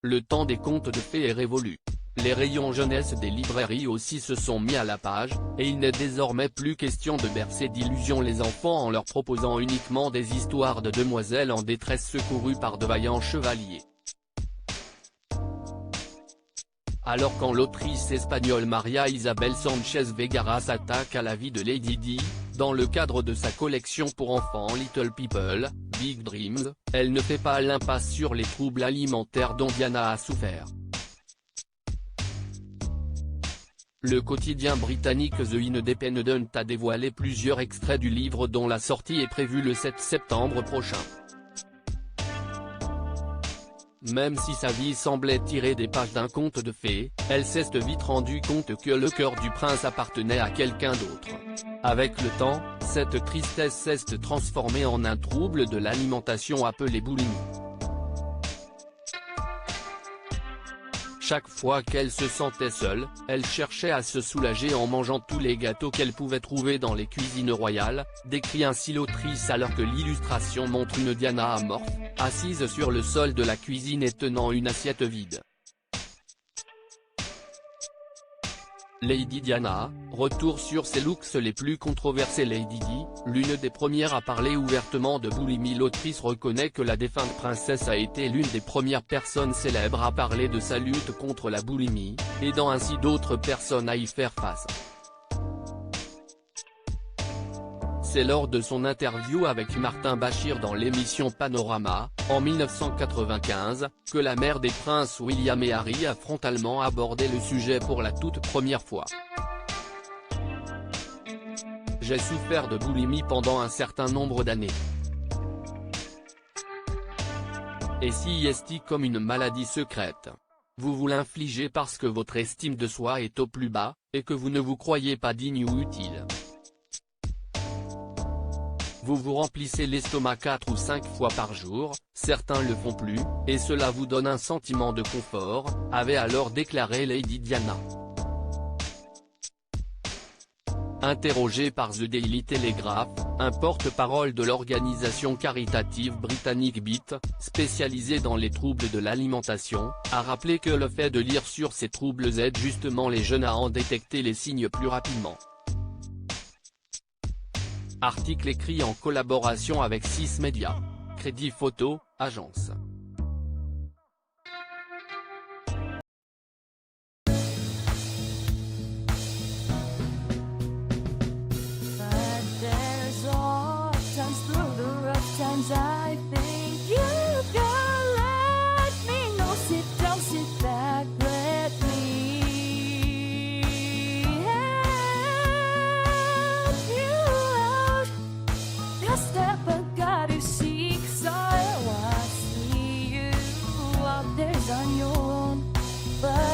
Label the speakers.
Speaker 1: Le temps des contes de fées est révolu. Les rayons jeunesse des librairies aussi se sont mis à la page, et il n'est désormais plus question de bercer d'illusions les enfants en leur proposant uniquement des histoires de demoiselles en détresse secourues par de vaillants chevaliers. Alors quand l'autrice espagnole María Isabel Sánchez Vergara s'attaque à la vie de Lady Di, dans le cadre de sa collection pour enfants Little People, Big Dreams, elle ne fait pas l'impasse sur les troubles alimentaires dont Diana a souffert. Le quotidien britannique The Independent a dévoilé plusieurs extraits du livre dont la sortie est prévue le 7 septembre prochain. Même si sa vie semblait tirée des pages d'un conte de fées, elle s'est vite rendue compte que le cœur du prince appartenait à quelqu'un d'autre. Avec le temps, cette tristesse s'est transformée en un trouble de l'alimentation appelé boulimie. Chaque fois qu'elle se sentait seule, elle cherchait à se soulager en mangeant tous les gâteaux qu'elle pouvait trouver dans les cuisines royales, décrit ainsi l'autrice alors que l'illustration montre une Diana amorphe, assise sur le sol de la cuisine et tenant une assiette vide. Lady Diana, retour sur ses looks les plus controversés. Lady Di, l'une des premières à parler ouvertement de boulimie. L'autrice reconnaît que la défunte princesse a été l'une des premières personnes célèbres à parler de sa lutte contre la boulimie, aidant ainsi d'autres personnes à y faire face. C'est lors de son interview avec Martin Bachir dans l'émission Panorama, en 1995, que la mère des princes William et Harry a frontalement abordé le sujet pour la toute première fois. J'ai souffert de boulimie pendant un certain nombre d'années. Et si est comme une maladie secrète. Vous vous l'infligez parce que votre estime de soi est au plus bas, et que vous ne vous croyez pas digne ou utile. Vous vous remplissez l'estomac 4 ou 5 fois par jour, certains le font plus, et cela vous donne un sentiment de confort, avait alors déclaré Lady Diana. Interrogé par The Daily Telegraph, un porte-parole de l'organisation caritative britannique BEAT, spécialisée dans les troubles de l'alimentation, a rappelé que le fait de lire sur ces troubles aide justement les jeunes à en détecter les signes plus rapidement. Article écrit en collaboration avec 6 médias. Crédit photo, agence.
Speaker 2: On your own, but